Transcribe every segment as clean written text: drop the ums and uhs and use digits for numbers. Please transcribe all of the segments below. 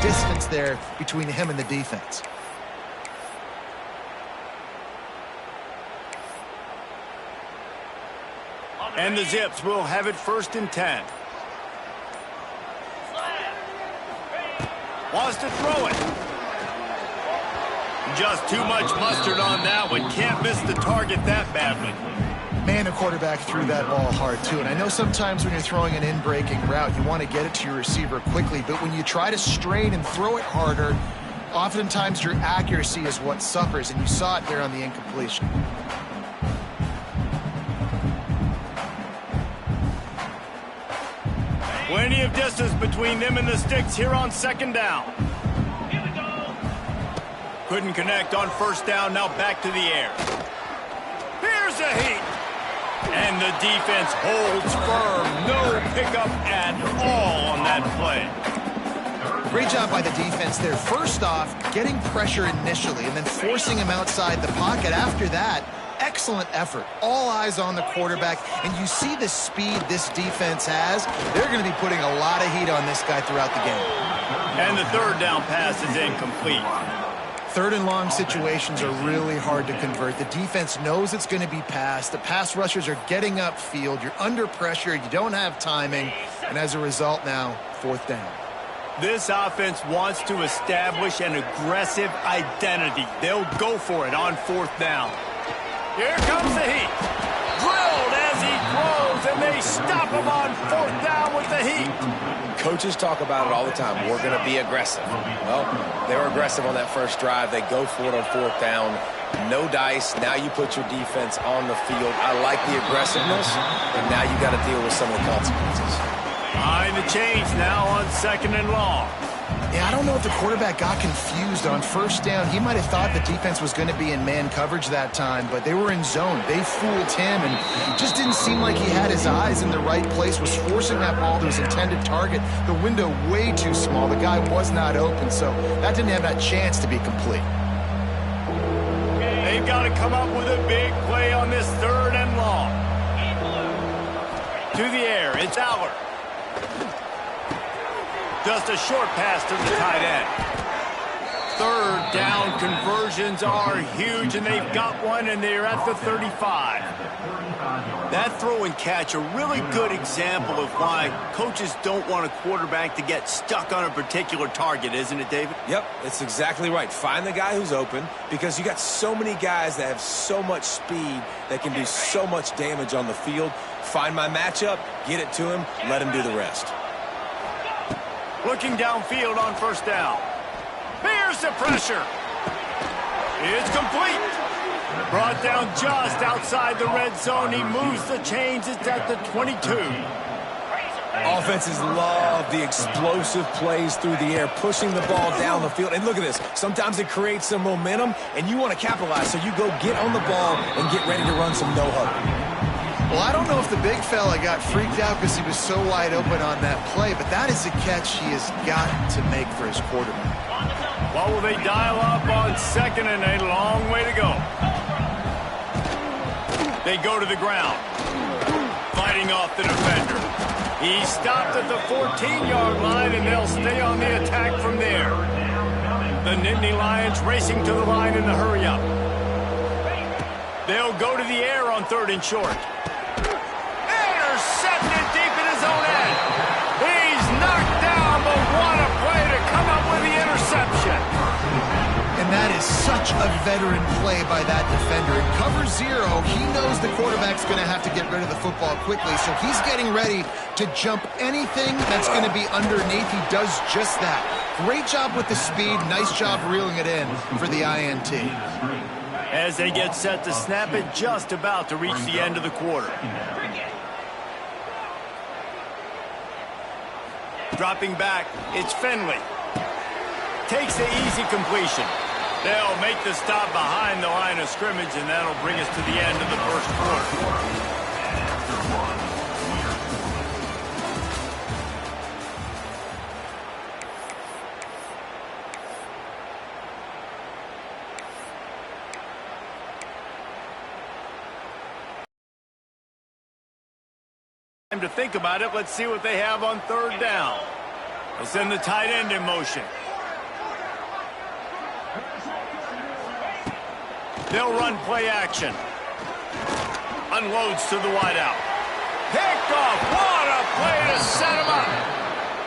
distance there between him and the defense. And the Zips will have it 1st and 10. Wants to throw it. Just too much mustard on that one. Can't miss the target that badly. Man, the quarterback threw that ball hard, too. And I know sometimes when you're throwing an in-breaking route, you want to get it to your receiver quickly. But when you try to strain and throw it harder, oftentimes your accuracy is what suffers. And you saw it there on the incompletion. Plenty of distance between them and the sticks here on 2nd down. Couldn't connect on 1st down. Now back to the air. Here's a heat. And the defense holds firm. No pickup at all on that play. Great job by the defense there. First off, getting pressure initially and then forcing him outside the pocket. After that, excellent effort. All eyes on the quarterback. And you see the speed this defense has. They're going to be putting a lot of heat on this guy throughout the game. And the 3rd down pass is incomplete. 3rd and long situations are really hard to convert. The defense knows it's going to be passed. The pass rushers are getting upfield. You're under pressure. You don't have timing. And as a result now, 4th down. This offense wants to establish an aggressive identity. They'll go for it on 4th down. Here comes the heat. Drilled as he throws, and they stop him on 4th down with the heat. Coaches talk about it all the time. We're going to be aggressive. Well, they were aggressive on that first drive. They go for it on 4th down. No dice. Now you put your defense on the field. I like the aggressiveness, and now you got to deal with some of the consequences. Behind the chains now on 2nd and long. Yeah, I don't know if the quarterback got confused on 1st down. He might have thought the defense was going to be in man coverage that time, but they were in zone. They fooled him, and it just didn't seem like he had his eyes in the right place, was forcing that ball to his intended target. The window way too small. The guy was not open, so that didn't have that chance to be complete. They've got to come up with a big play on this 3rd and long. To the air, it's Aller. Just a short pass to the tight end. 3rd down conversions are huge, and they've got one, and they're at the 35. That throw and catch, a really good example of why coaches don't want a quarterback to get stuck on a particular target, isn't it, David? Yep, that's exactly right. Find the guy who's open, because you got so many guys that have so much speed that can do so much damage on the field. Find my matchup, get it to him, let him do the rest. Looking downfield on 1st down. Here's the pressure. It's complete. Brought down just outside the red zone. He moves the chains. It's at the 22. Offenses love the explosive plays through the air, pushing the ball down the field. And look at this. Sometimes it creates some momentum, and you want to capitalize. So you go get on the ball and get ready to run some no-huddle. Well, I don't know if the big fella got freaked out because he was so wide open on that play, but that is a catch he has got to make for his quarterback. What will they dial up on 2nd and a long way to go? They go to the ground, fighting off the defender. He stopped at the 14-yard line, and they'll stay on the attack from there. The Nittany Lions racing to the line in the hurry-up. They'll go to the air on 3rd and short. Intercepted deep in his own end. He's knocked down, but what a play to come up with the interception. And that is such a veteran play by that defender. In cover 0, he knows the quarterback's going to have to get rid of the football quickly, so he's getting ready to jump anything that's going to be underneath. He does just that. Great job with the speed. Nice job reeling it in for the INT. As they get set to snap it, just about to reach the end of the quarter. Dropping back, it's Finley. Takes the easy completion. They'll make the stop behind the line of scrimmage, and that'll bring us to the end of the 1st quarter. Time to think about it. Let's see what they have on 3rd down. They'll send the tight end in motion. They'll run play action. Unloads to the wideout. Picked off. What a play to set him up.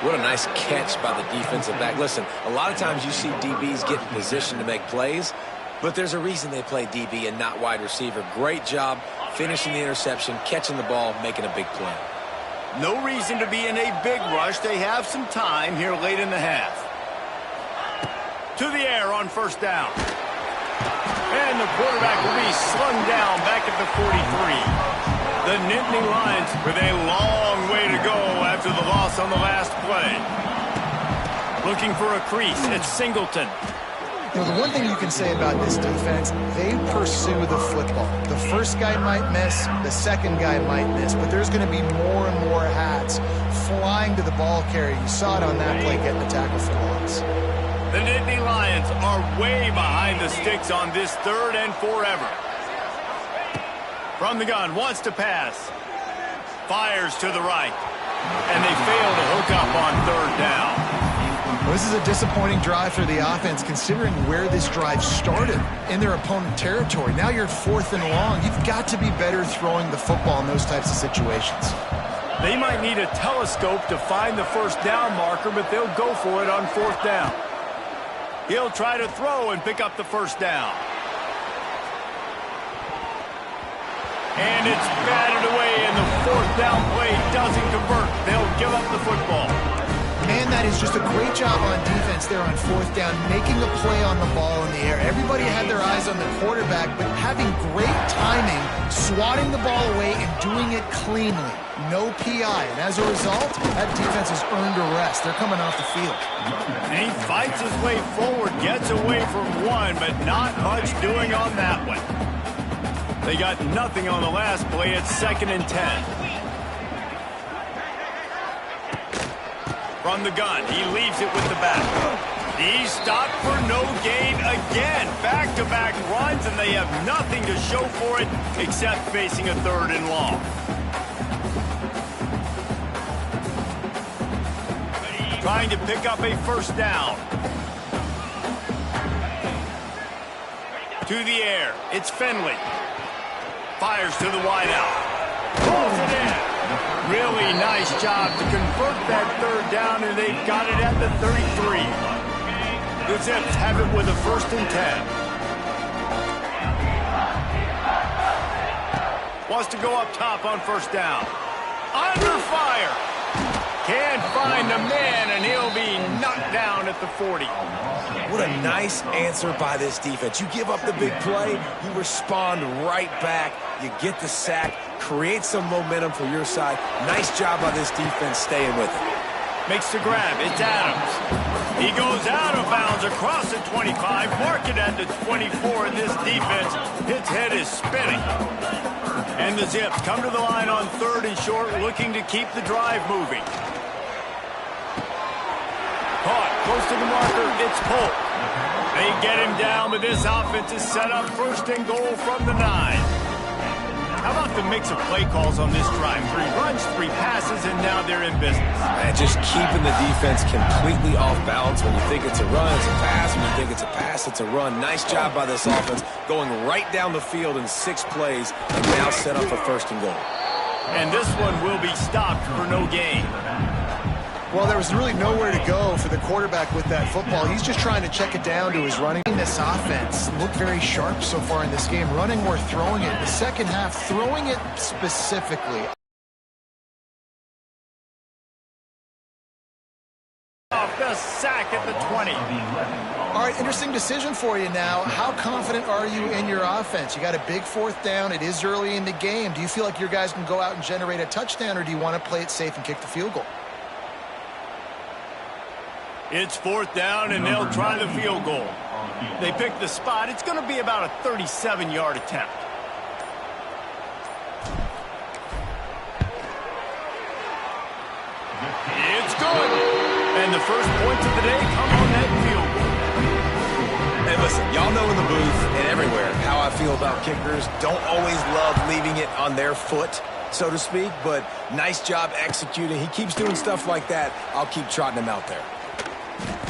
What a nice catch by the defensive back. Listen, a lot of times you see DBs get in position to make plays, but there's a reason they play DB and not wide receiver. Great job finishing the interception, catching the ball, making a big play. No reason to be in a big rush. They have some time here late in the half. To the air on first down. And the quarterback will be slung down back at the 43. The Nittany Lions with a long way to go after the loss on the last play. Looking for a crease. It's Singleton. You know, the one thing you can say about this defense, they pursue the football. The first guy might miss, the second guy might miss, but there's going to be more and more hats flying to the ball carrier. You saw it on that play getting the tackle for loss. The Nittany Lions are way behind the sticks on this third and forever. From the gun, wants to pass. Fires to the right. And they fail to hook up on third down. Well, this is a disappointing drive for the offense, considering where this drive started in their opponent territory. Now you're at 4th and long. You've got to be better throwing the football in those types of situations. They might need a telescope to find the first down marker, but they'll go for it on 4th down. He'll try to throw and pick up the first down. And it's batted away, and the 4th down play doesn't convert. They'll give up the football. Man, that is just a great job on defense there on 4th down, making a play on the ball in the air. Everybody had their eyes on the quarterback, but having great timing, swatting the ball away, and doing it cleanly. No PI, and as a result, that defense has earned a rest. They're coming off the field. And he fights his way forward, gets away from one, but not much doing on that one. They got nothing on the last play. It's 2nd and 10. From the gun, he leaves it with the back. He's stopped for no gain again. Back-to-back runs, and they have nothing to show for it except facing a 3rd and long. Trying to pick up a first down. To the air, it's Finley. Fires to the wideout. Pulls it in. Really nice job to convert that 3rd down, and they've got it at the 33. The Zips have it with a 1st and 10. Wants to go up top on first down. Under fire. Can't find the man, and he'll be knocked down at the 40. What a nice answer by this defense. You give up the big play, you respond right back, you get the sack, create some momentum for your side. Nice job by this defense staying with it. Makes the grab. It's Adams. He goes out of bounds across the 25, mark it at the 24, and this defense, its head is spinning. And the Zips come to the line on 3rd and short, looking to keep the drive moving. Caught close to the marker, it's Polk. They get him down, but this offense is set up 1st and goal from the 9. How about the mix of play calls on this drive? 3 runs, 3 passes, and now they're in business. And just keeping the defense completely off balance. When you think it's a run, it's a pass. When you think it's a pass, it's a run. Nice job by this offense, going right down the field in 6 plays, and now set up for 1st and goal. And this one will be stopped for no gain. Well, there was really nowhere to go for the quarterback with that football. He's just trying to check it down to his running. This offense looked very sharp so far in this game, running or throwing it. In the second half, throwing it specifically. Off the sack at the 20. All right, interesting decision for you now. How confident are you in your offense? You got a big 4th down. It is early in the game. Do you feel like your guys can go out and generate a touchdown, or do you want to play it safe and kick the field goal? It's 4th down, and they'll try the field goal. They pick the spot. It's going to be about a 37-yard attempt. It's good. And the first points of the day come on that field goal. Hey, listen, y'all know in the booth and everywhere how I feel about kickers. Don't always love leaving it on their foot, so to speak, but nice job executing. He keeps doing stuff like that. I'll keep trotting him out there.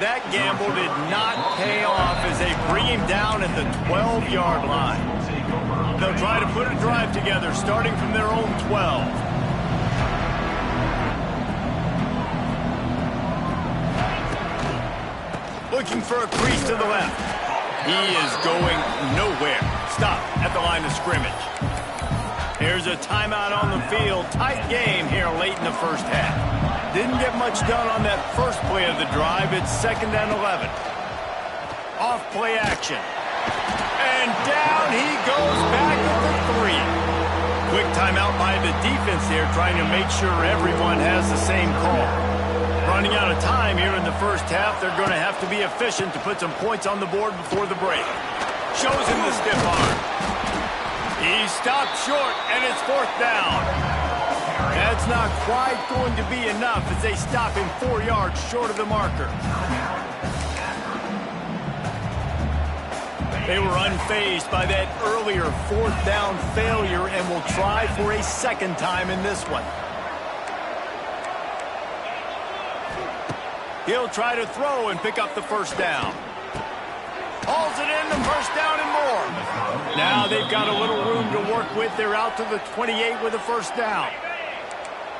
That gamble did not pay off as they bring him down at the 12-yard line. They'll try to put a drive together starting from their own 12. Looking for a crease to the left. He is going nowhere. Stop at the line of scrimmage. Here's a timeout on the field. Tight game here late in the first half. Didn't get much done on that first play of the drive. It's 2nd and 11. Off play action. And down he goes back at the 3. Quick timeout by the defense here, trying to make sure everyone has the same call. Running out of time here in the first half. They're going to have to be efficient to put some points on the board before the break. Shows him the stiff arm. He stopped short, and it's 4th down. That's not quite going to be enough as they stop him 4 yards short of the marker. They were unfazed by that earlier 4th down failure and will try for a second time in this one. He'll try to throw and pick up the first down. Hauls it in, the first down and more. Now they've got a little room to work with. They're out to the 28 with a first down.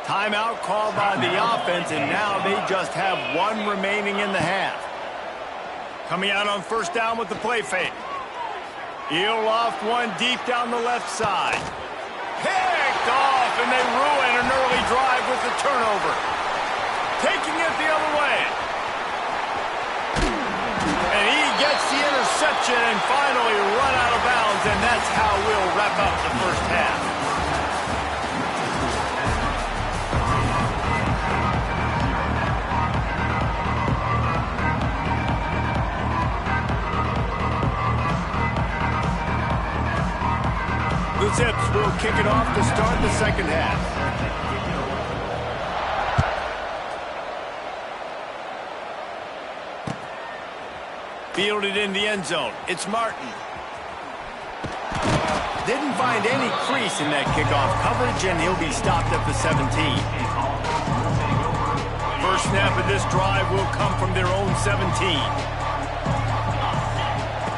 Timeout called by the offense, and now they just have 1 remaining in the half. Coming out on first down with the play fake. He'll loft one deep down the left side. Picked off, and they ruin an early drive with the turnover. Taking it the other way. And he gets the interception and finally run out of bounds, and that's how we'll wrap up the first half. The Zips will kick it off to start the second half. Fielded in the end zone. It's Martin. Didn't find any crease in that kickoff coverage, and he'll be stopped at the 17. First snap of this drive will come from their own 17.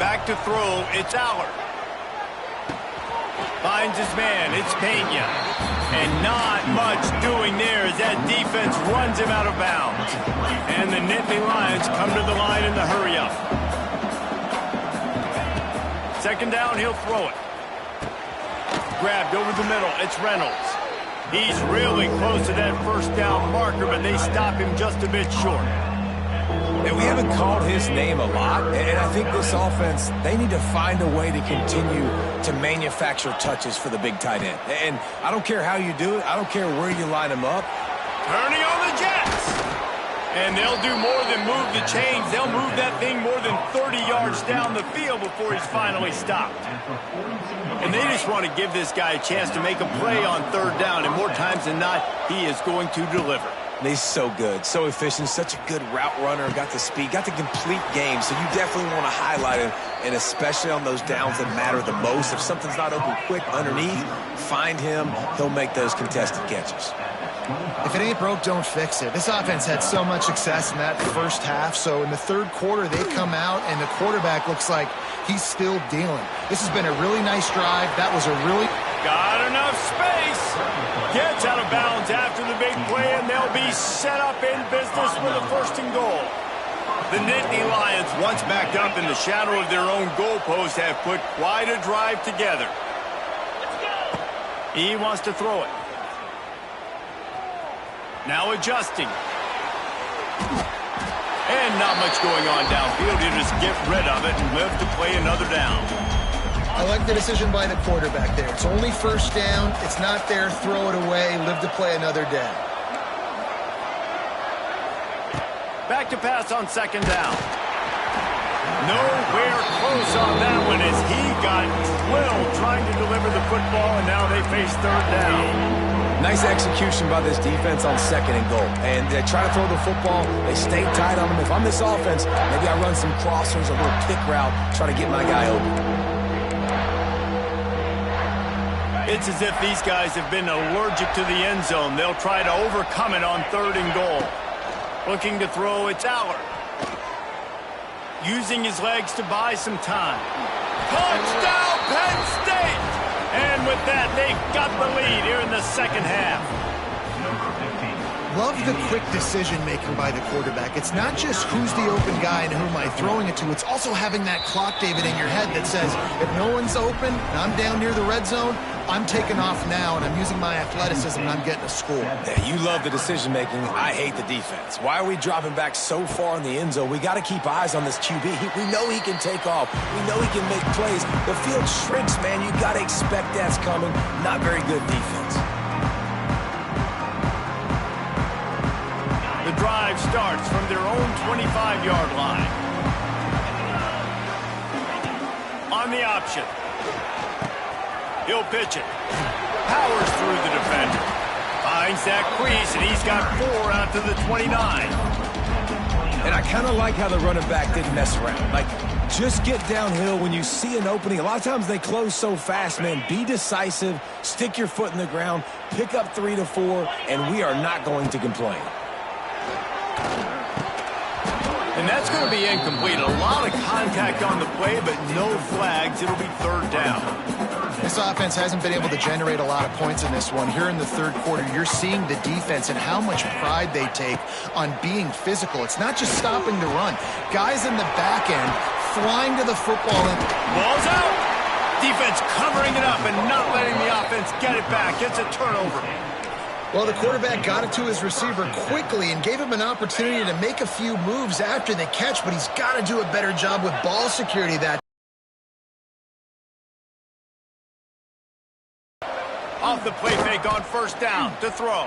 Back to throw. It's Allard. Finds his man. It's Pena. And not much doing there as that defense runs him out of bounds. And the Nittany Lions come to the line in the hurry-up. Second down, he'll throw it. Grabbed over the middle. It's Reynolds. He's really close to that first down marker, but they stop him just a bit short. And we haven't called his name a lot, and I think this offense, they need to find a way to continue to manufacture touches for the big tight end. And I don't care how you do it. I don't care where you line them up. Turning on the Jets. And they'll do more than move the chains. They'll move that thing more than 30 yards down the field before he's finally stopped. And they just want to give this guy a chance to make a play on third down, and more times than not, he is going to deliver. He's so good, so efficient, such a good route runner, got the speed, got the complete game, so you definitely want to highlight him, and especially on those downs that matter the most. If something's not open quick underneath, find him, he'll make those contested catches. If it ain't broke, don't fix it. This offense had so much success in that first half, so in the third quarter, they come out, and the quarterback looks like he's still dealing. This has been a really nice drive. That was a really... Got enough space. Gets out of bounds after the big play, and they'll be set up in business with a 1st and goal. The Nittany Lions, once backed up in the shadow of their own goalpost, have put quite a drive together. He wants to throw it. Now adjusting. And not much going on downfield. You just get rid of it and live to play another down. I like the decision by the quarterback there. It's only first down. It's not there. Throw it away. Live to play another day. Back to pass on second down. Nowhere close on that one as he got drilled trying to deliver the football, and now they face third down. Nice execution by this defense on 2nd and goal. And they try to throw the football. They stay tight on them. If I'm this offense, maybe I run some crossers, a little pick route, try to get my guy open. It's as if these guys have been allergic to the end zone. They'll try to overcome it on 3rd and goal. Looking to throw, it's Allard. using his legs to buy some time. Touchdown, Penn State! And with that, they've got the lead here in the second half. Love the quick decision-making by the quarterback. It's not just who's the open guy and who am I throwing it to. It's also having that clock, David, in your head that says, if no one's open and I'm down near the red zone, I'm taking off now, and I'm using my athleticism, and I'm getting a score. Yeah, you love the decision-making. I hate the defense. Why are we dropping back so far in the end zone? We got to keep eyes on this QB. We know he can take off. We know he can make plays. The field shrinks, man. You got to expect that's coming. Not very good defense. The drive starts from their own 25-yard line. On the option. He'll pitch it. Powers through the defender. Finds that crease, and he's got 4 out to the 29. And I kind of like how the running back didn't mess around. Like, just get downhill when you see an opening. A lot of times they close so fast, man. Be decisive. Stick your foot in the ground. Pick up 3 to 4, and we are not going to complain. And that's going to be incomplete. A lot of contact on the play, but no flags. It'll be third down. This offense hasn't been able to generate a lot of points in this one. Here in the third quarter, you're seeing the defense and how much pride they take on being physical. It's not just stopping the run. Guys in the back end flying to the football. And ball's out. Defense covering it up and not letting the offense get it back. It's a turnover. Well, the quarterback got it to his receiver quickly and gave him an opportunity to make a few moves after the catch, but he's got to do a better job with ball security that. Off the play fake on first down to throw.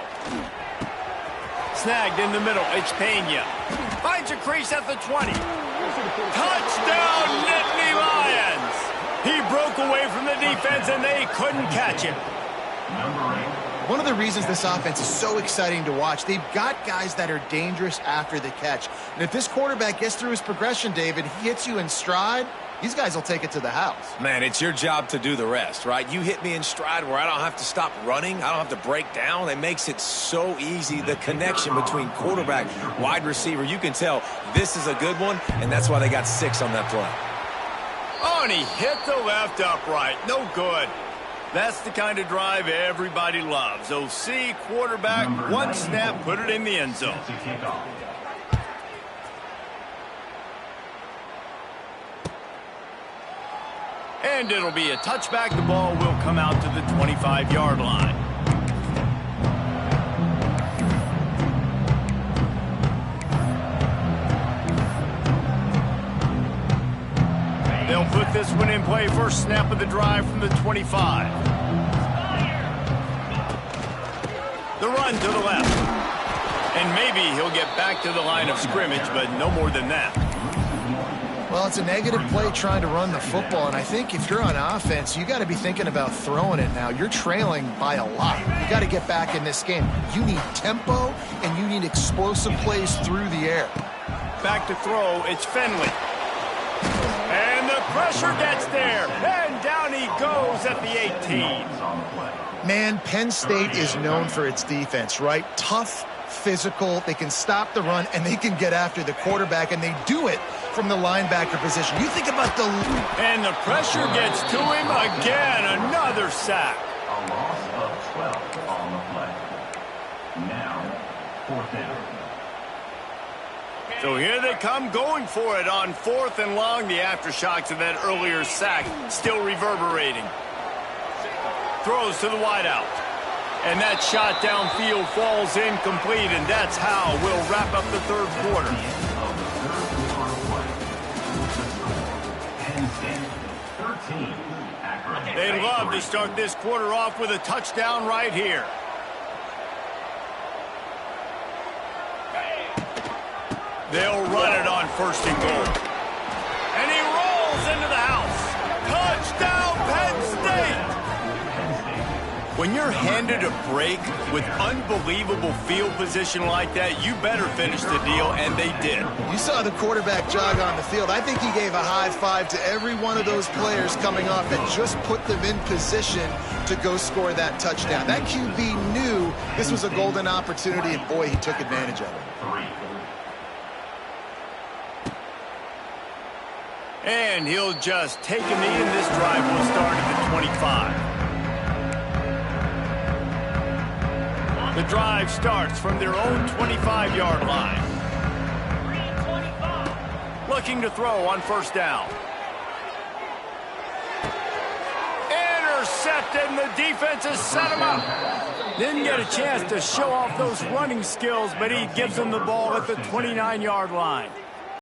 Snagged in the middle. It's Pena. Finds a crease at the 20. Touchdown, Nittany Lions! He broke away from the defense and they couldn't catch him. One of the reasons this offense is so exciting to watch, they've got guys that are dangerous after the catch. And if this quarterback gets through his progression, David, he hits you in stride, these guys will take it to the house. Man, it's your job to do the rest, right? You hit me in stride where I don't have to stop running. I don't have to break down. It makes it so easy. The connection between quarterback, wide receiver, you can tell this is a good one, and that's why they got 6 on that play. Oh, and he hit the left upright. No good. That's the kind of drive everybody loves. OC, quarterback, one snap, put it in the end zone. And it'll be a touchback. The ball will come out to the 25-yard line. They'll put this one in play. First snap of the drive from the 25. The run to the left. And maybe he'll get back to the line of scrimmage, but no more than that. Well, it's a negative play trying to run the football, and I think if you're on offense, you got to be thinking about throwing it now. You're trailing by a lot. You got to get back in this game. You need tempo, and you need explosive plays through the air. Back to throw, it's Finley. And the pressure gets there, and down he goes at the 18. Man, Penn State is known for its defense, right? Tough, physical, they can stop the run, and they can get after the quarterback, and they do it from the linebacker position. You think about the... And the pressure gets to him again, another sack. A loss of 12 on the play. Now, 4th down. So here they come going for it on 4th and long. The aftershocks of that earlier sack still reverberating. Throws to the wideout. And that shot downfield falls incomplete, and that's how we'll wrap up the third quarter. They'd love to start this quarter off with a touchdown right here. They'll run it on 1st and goal. And he rolls into the house. Touchdown, Penn State! When you're handed a break with unbelievable field position like that, you better finish the deal, and they did. You saw the quarterback jog on the field. I think he gave a high five to every one of those players coming off and just put them in position to go score that touchdown. That QB knew this was a golden opportunity, and boy, he took advantage of it. And he'll just take a knee, and this drive will start at the 25. The drive starts from their own 25-yard line. Looking to throw on first down. Intercepted, and the defense has set him up. Didn't get a chance to show off those running skills, but he gives them the ball at the 29-yard line.